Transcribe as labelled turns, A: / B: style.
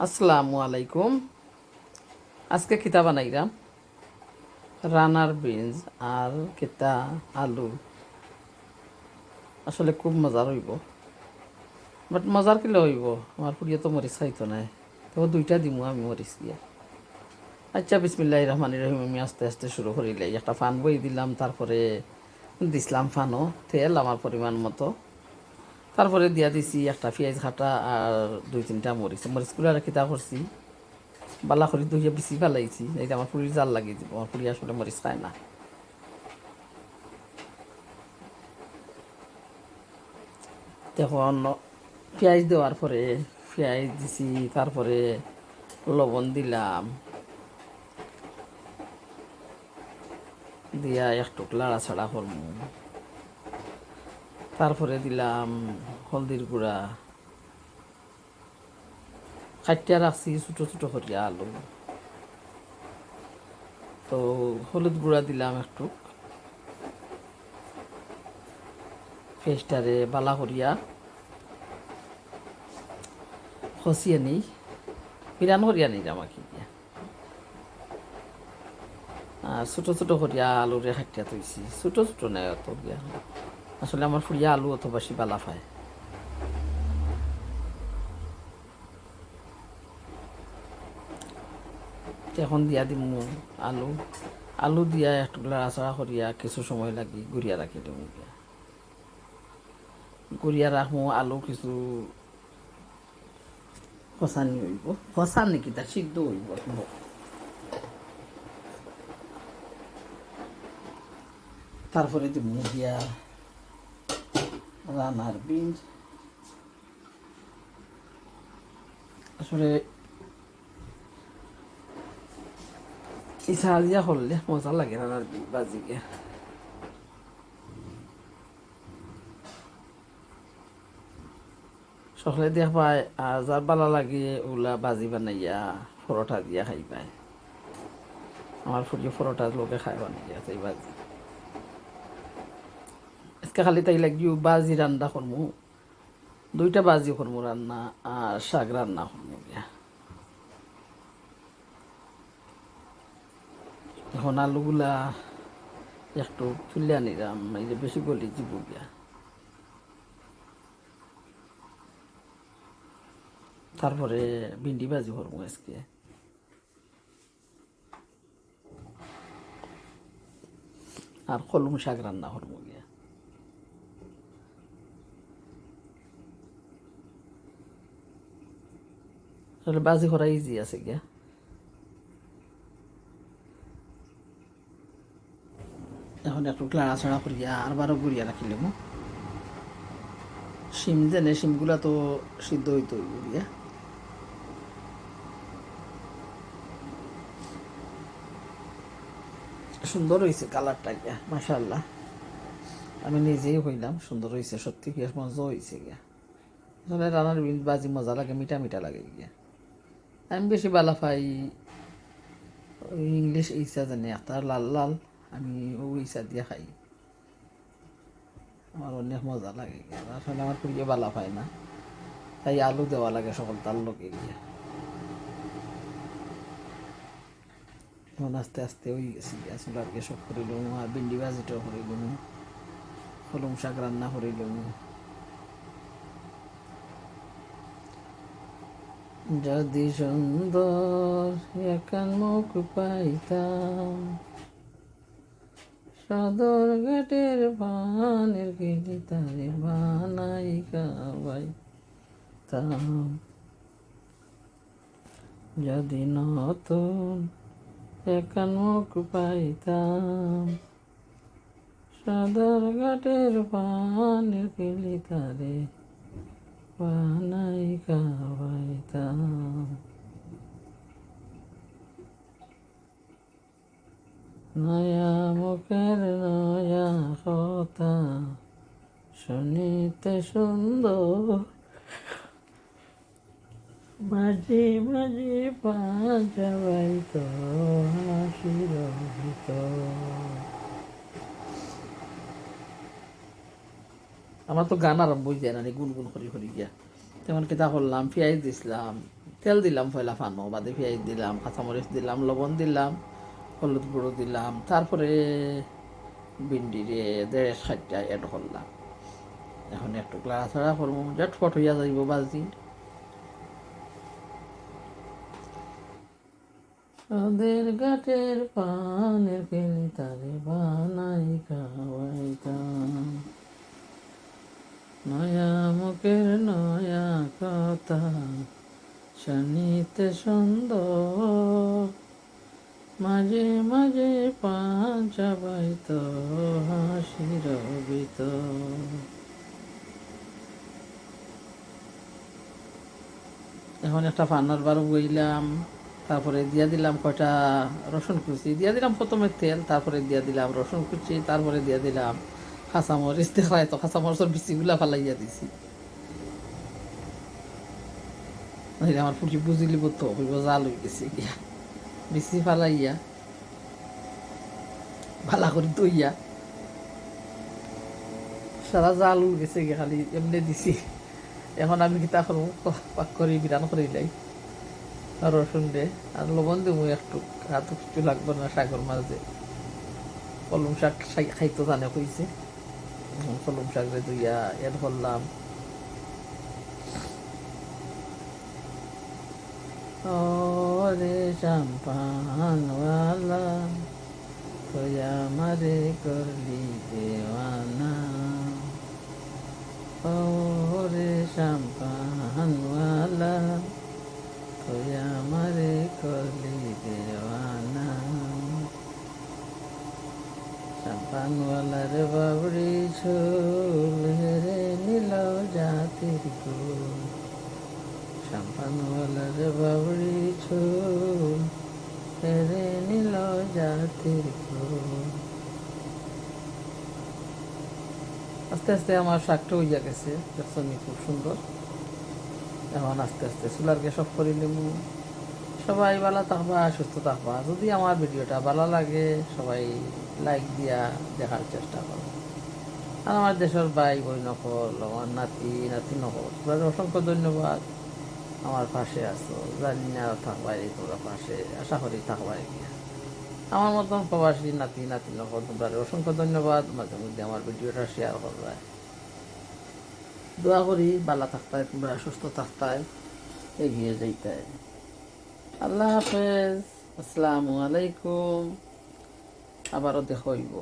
A: আসসালামু আলাইকুম। আজকে খিতা বানাইলাম রানার বিনস আর কিতা আলু। আসলে খুব মজার হইব, বাট মজার কিলে হইব আমার পুড়িয়ে তো মরিচ খাইতো নাই, তো দুইটা দিমু আমি মরিচ দিয়ে। আচ্ছা, বিসমিল্লাহির রহমানির রহিম। আমি আস্তে আস্তে শুরু করিলে একটা ফান বই দিলাম, তারপরে দিছিলাম ফানও তেল আমার পরিমাণ মতো, তারপরে দিয়া দিছি একটা পেঁয়াজ কাটা আর দুই তিনটা মরিচগুলো আর কিতা করছি বালা করে ধুইয়া বেশি ফেলাইছি, এইটা আমার পুরীর জাল লাগিয়ে দিব। আমার পুরী আসলে মরিচ খায় না। তখন পেঁয়াজ দেওয়ার পরে পেঁয়াজ দিছি, তারপরে লবণ দিলাম, দিয়া একটু লাড়াছাড়া করবো, তারপরে দিলাম হলদির গুঁড়া, কাটিয়া রাখছি ছোটো ছোটো করিয়া আলু, তো হলুদ গুঁড়া দিলাম একটু, পেস্টারে বালা করিয়া খসিয়ে নিই, বিরান করিয়া নিই আমাকে দিয়া। আর ছোটো ছোটো করিয়া আলুরে কাটিয়া থইছি, ছোটো ছোটো নেই অত গিয়া, আসলে আমার ফুরিয়া আলু অত বেশি বালা পায়। এখন দিয়া দিমু আলু, আলু দিয়া একটু লাড়াচাড়া করিয়া কিছু সময় লাগি গুড়িয়া রাখি দিমু গিয়া, গুড়িয়া রাখমু। আলু কিছু ফসানি হইব, ফসান নাকি তা সিদ্ধ হইব। তারপরে দিমু গিয়া রানার বিনস। আসলে ইচ্ছা দিয়া করলে মজা লাগে রানার বিনস বাজি গিয়া। সকলে দেখ পায়, আর যার বালা লাগে ওগুলা বাজি বানাইয়া পরোটা দিয়া খাই পায়। আমার ফুটিয়ে পরোটা লোকে খাই বানাইয়া সেই বাজি। আজকে খালি তাই লাগিও বাজি রান্না করমু, দুইটা বাজি করমু রান্না, আর শাক রান্না করমু গিয়া। এখন আলুগুলা একটু তুলে নিলাম, এই যে বেশি গলি দিব গিয়া। তারপরে ভিন্ডি ভাজি করবো আজকে, আর কলম শাক রান্না করবো গিয়া। আসলে বাজি করা ইজি আছে গিয়া। এখন একটু নাড়াচাড়া করিয়া আর বারো গুড়িয়া রাখিলাম। শিম যেনে শিমগুলা তো সিদ্ধ হইতে হইব গিয়া। সুন্দর হয়েছে কালারটা গিয়া, মাশাআল্লাহ। আমি নিজেই হইলাম সুন্দর হয়েছে, সত্যি কি মজা হয়েছে গিয়া। আসলে রান্নার বিন বাজি মজা লাগে, মিঠা মিঠা লাগে গিয়া। আমি বেশি বালা পাই ওই ইংলিশ ইসা জানি একটা লাল লাল, আমি ওই ইসা দিয়ে খাই, আমার অনেক মজা লাগে গিয়া। আসলে আমার প্রিয় বালা পায় না, তাই আলু দেওয়া লাগে সকল তার লোকে গিয়া। এখন আস্তে আস্তে ওই গেছি গ্যাস আর কি সব করিলাম, আর ভিন্ডি ভাজিটাও করিলাম, কলম শাক রান্না করিলাম। যদি সুন্দর একান মুখ পাইতাম, সদর ঘাটের পানের গেলি তারে বানাই খাওয়াইতাম। যদি নতুন একান মুখ পাইতাম, সদর ঘাটের পানের গেলি তারে বানাই খাওয়াইতাম। নয়া মুখের নয়া কথা শুনিতে সুন্দর, মাঝে মাঝে পাঞ্জাবাইত হাসির ভিতর। আমার তো গান আরম্ভ হয়ে যায় না, গুনগুন করি করি গিয়া। তেমন কিতা করলাম, পেঁয়াজ দিছিলাম, তেল দিলাম পয়লা ফানো, বাদে পেঁয়াজ দিলাম, কাঁচামরিচ দিলাম, লবণ দিলাম, হলুদ গুঁড়ো দিলাম, তারপরে ভিন্ডিরে 1.5 খাইটা এড করলাম। এখন একটু লাড়াচাড়া করবো, ঝটফট হইয়া যাইব বাজি। ওদের ঘাটের পানের কেলি তারে বানাই খাওয়াইতাম, নয়া মুখের নয়া কথা শুনিতে সুন্দর, মাঝে মাঝে পান চাবাইত হাসির ভিতর। এখন একটা ফান্নার বার বইলাম, তারপরে দিয়া দিলাম কয়টা রসুন কুচি, দিয়া দিলাম প্রথমে তেল, তারপরে দিয়া দিলাম রসুন কুচি, তারপরে দিয়া দিলাম কাঁচামরিচ। দেখায় তো কাঁচামরিচের বিচিগুলা ফালাইয়া দিছি। আমার পুটি বুঝি লিব তো হইব জাল হয়ে গেছে গিয়া, বিচি ফালাইয়া ভালা করে দইয়া সারা জাল উল গেছে গিয়া, খালি এমনি দিছি। এখন আমি কিতা করবো, পাক করে বিরান করে লাই রসুন দে আর লবণ দেবো একটু, হাতে কিছু লাগবে না শাকের মাঝে। কলম শাক খাইতো জানে কইছে, কলম শাক রে দুইয়া এর করলাম। ওরে চাম্পানওয়ালা তুই আমারে করলি দেওয়ানা, ওরে চাম্পানওয়ালা তুই আমারে করলি দেওয়ানা। চাম্পানওয়ালার বাবরি ঝোল হেরে নীল জাতির গোল, চাম্পানওয়ালার বাবরি ঝোল হেরে নীল জাতির গোল। আস্তে আস্তে আমার শাকটা হইয়া গেছে, দেখছেন খুব সুন্দর। এখন আস্তে আস্তে চুলার গ্যাস অফ করে নেব। সবাই ভালো থাকবা, সুস্থ থাকবা। যদি আমার ভিডিওটা ভালো লাগে সবাই লাইক দিয়া দেখার চেষ্টা করো। আর আমার দেশের ভাই বই নকল, আমার নাতি নাতি নকল, তোমরা অসংখ্য ধন্যবাদ। আমার পাশে আছো, জানি না থাকবাই তোমরা পাশে, আশা করি থাকবাই গিয়া। আমার মতন প্রবাসী নাতি নাতি নকল তোমরা অসংখ্য ধন্যবাদ। মাঝে মধ্যে আমার ভিডিওটা শেয়ার করবে। দোয়া করি ভালো থাকতায়, তোমরা সুস্থ থাকতায়, এগিয়ে যাইতায়। আল্লাহ হাফেজ, আসসালামু আলাইকুম। আবারও দেখা হইব।